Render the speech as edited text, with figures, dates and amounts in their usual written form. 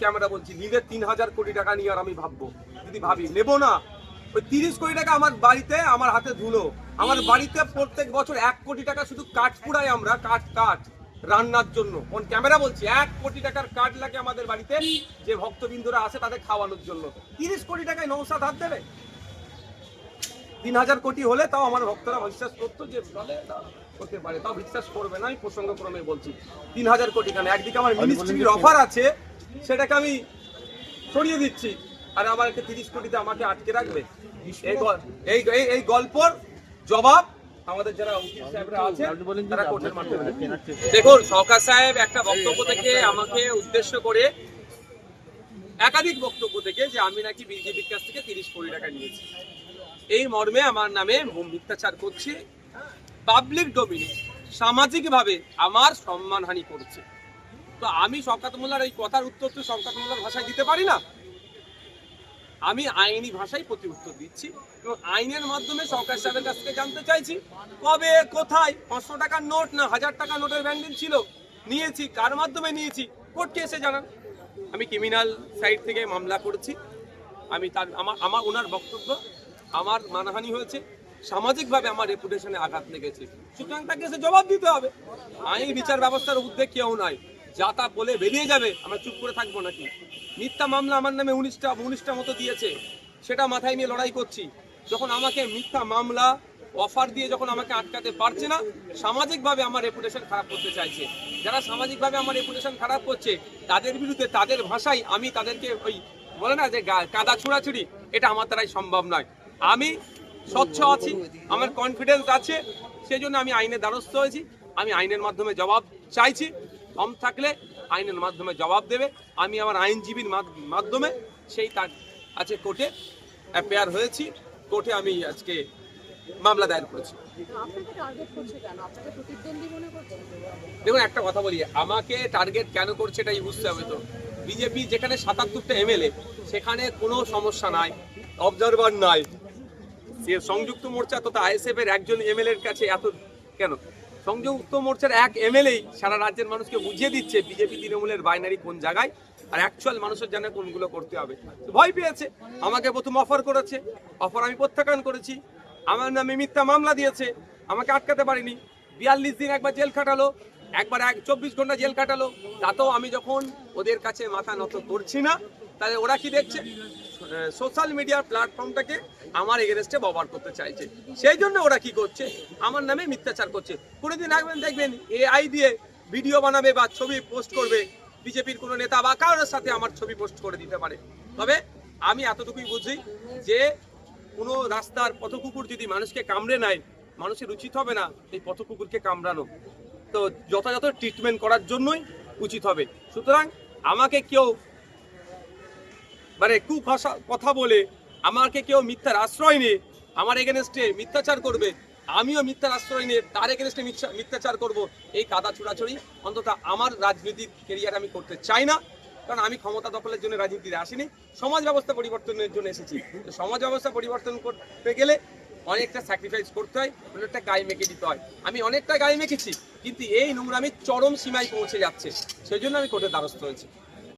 Camera বলছি, নিলে 3,000 কোটি টাকা নিয়ে আর আমি ভাববো? যদি ভাবি নেব না। ওই 30 কোটি টাকা আমার বাড়িতে, আমার হাতে ধুলো। আমার বাড়িতে প্রত্যেক বছর 1 কোটি টাকা শুধু কাঠ পুড়াই আমরা, কাঠ রান্নার জন্য। কোন ক্যামেরা বলছি, 1 কোটি টাকার কাঠ লাগে আমাদের বাড়িতে, যে ভক্তবৃন্দরা আসে তাদের খাওয়ানোর জন্য। 30 কোটি টাকায় নৌসাদ হাত দেবে? 3,000 কোটি হলে তাও আমার ভক্তরা বিশ্বাস করতো যে করতে পারে, তাও বিশ্বাস করবে না। আমি প্রসঙ্গক্রমে বলছি 3,000 কোটি কেন? একদিকে আমার মিনিস্ট্রির অফার আছে, সেটাকে আমি সরিয়ে দিচ্ছি, আর আমার 30 কোটিতে আমাকে আটকে রাখবে? এই গল্পর জবাব আমাদের যারা উকিল সাহেবরা আছে তারা কোর্টের মাধ্যমে। দেখুন, সরকার সাহেব একটা বক্তব্য থেকে আমাকে উদ্দেশ্য করে, একাধিক বক্তব্য থেকে, যে আমি নাকি বিজেপির কাছ থেকে 30 কোটি টাকা নিয়েছি, এই মর্মে আমার নামে মিথ্যাচার করছে, পাবলিক ডোমিনে সামাজিকভাবে আমার সম্মানহানি করছে। তো আমি শওকত মোল্লার এই কথার উত্তর তো শওকত মোল্লার ভাষায় দিতে পারি না, আমি আইনি ভাষায় প্রতি উত্তর দিচ্ছি এবং আইনের মাধ্যমে সরকার সাহেবের কাছ থেকে জানতে চাইছি, কবে, কোথায় 500 টাকার নোট না 1000 টাকার নোটের ব্যান্ডিল ছিল, নিয়েছি, কার মাধ্যমে নিয়েছি, কোর্টকে এসে জানান। আমি ক্রিমিনাল সাইড থেকে মামলা করেছি, আমি আমার ওনার বক্তব্য, আমার মানহানি হয়েছে, সামাজিকভাবে আমার রেপুটেশনে আঘাত লেগেছে, সুতরাং তাকে এসে জবাব দিতে হবে। আইন বিচার ব্যবস্থার ঊর্ধ্বে কেউ নাই, যা তা বলে বেরিয়ে যাবে, আমরা চুপ করে থাকবো নাকি? মিথ্যা মামলা আমার নামে 19টা মতো দিয়েছে, সেটা মাথায় নিয়ে লড়াই করছি। যখন আমাকে মিথ্যা মামলা অফার দিয়ে যখন আমাকে আটকাতে পারছে না, সামাজিকভাবে আমার রেপুটেশন খারাপ করতে চাইছে। যারা সামাজিকভাবে আমার রেপুটেশন খারাপ করছে, তাদের বিরুদ্ধে তাদের ভাষায় আমি তাদেরকে ওই বলে না যে কাদা ছুড়াছুড়ি, এটা আমার দ্বারাই সম্ভব নয়। আমি স্বচ্ছ আছি, আমার কনফিডেন্স আছে, সেই জন্য আমি আইনের দ্বারস্থ হয়েছি। আমি আইনের মাধ্যমে জবাব চাইছি, কম থাকলে আইনের মাধ্যমে জবাব দেবে। আমি আমার আইনজীবীর মাধ্যমে সেই তার আছে কোর্টে অ্যাপেয়ার হয়েছি, কোর্টে আমি আজকে মামলা দায়ের করেছি। দেখুন, একটা কথা বলি, আমাকে টার্গেট কেন করছে এটাই বুঝতে হবে। তো বিজেপি যেখানে 77টা এমএলএ, সেখানে কোনো সমস্যা নাই, অবজারভার নাই। সংযুক্ত মোর্চা তথা আইএসএফ এর একজন এমএলএর কাছে এত কেন? সংযুক্ত মোর্চার এক এমএলএ সারা রাজ্যের মানুষকে বুঝিয়ে দিচ্ছে বিজেপি তৃণমূলের বাইনারি কোন জায়গায়, আর অ্যাকচুয়াল মানুষের জানে কোনগুলো করতে হবে। ভয় পেয়েছে, আমাকে প্রথম অফার করেছে, অফার আমি প্রত্যাখ্যান করেছি। আমার নামে মিথ্যা মামলা দিয়েছে, আমাকে আটকাতে পারিনি। 42 দিন একবার জেল খাটালো, একবার 24 ঘন্টা জেল কাটালো। তাতেও আমি যখন ওদের কাছে মাথা নত করছি না, তাহলে ওরা কি দেখছে? সোশ্যাল মিডিয়ার প্ল্যাটফর্মটাকে আমার এগেনস্টে ব্যবহার করতে চাইছে। সেই জন্য ওরা কি করছে? আমার নামে মিথ্যাচার করছে। কোনোদিন দেখবেন এআই দিয়ে ভিডিও বানাবে বা ছবি পোস্ট করবে, বিজেপির কোনো নেতা বা কারোর সাথে আমার ছবি পোস্ট করে দিতে পারে। তবে আমি এতটুকুই বুঝি যে কোনো রাস্তার পথকুকুর যদি মানুষকে কামড়ে নেয়, মানুষের উচিত হবে না এই পথকুকুরকে কামড়ানো, তো যথাযথ ট্রিটমেন্ট করার জন্যই উচিত হবে। সুতরাং আমাকে কেউ কুভাষা কথা বলে, আমাকে কেউ মিথ্যার আশ্রয় নিয়ে আমার এগেনস্টে মিথ্যাচার করবে, আমিও মিথ্যার আশ্রয় নিয়ে তার এগেনস্টে মিথ্যাচার করব, এই কাদা ছুড়াছুড়ি অন্তত আমার রাজনীতির কেরিয়ার আমি করতে চাই না। কারণ আমি ক্ষমতা দখলের জন্য রাজনীতিতে আসিনি, সমাজ ব্যবস্থা পরিবর্তনের জন্য এসেছি। সমাজ ব্যবস্থা পরিবর্তন করতে গেলে অনেকটা স্যাক্রিফাইস করতে হয়, অনেকটা গায়ে মেখে দিতে হয়। আমি অনেকটা গায়ে মেখেছি, কিন্তু এই নোংরামির চরম সীমায় পৌঁছে যাচ্ছে, সেই জন্য আমি কোর্টের দ্বারস্থ হয়েছি।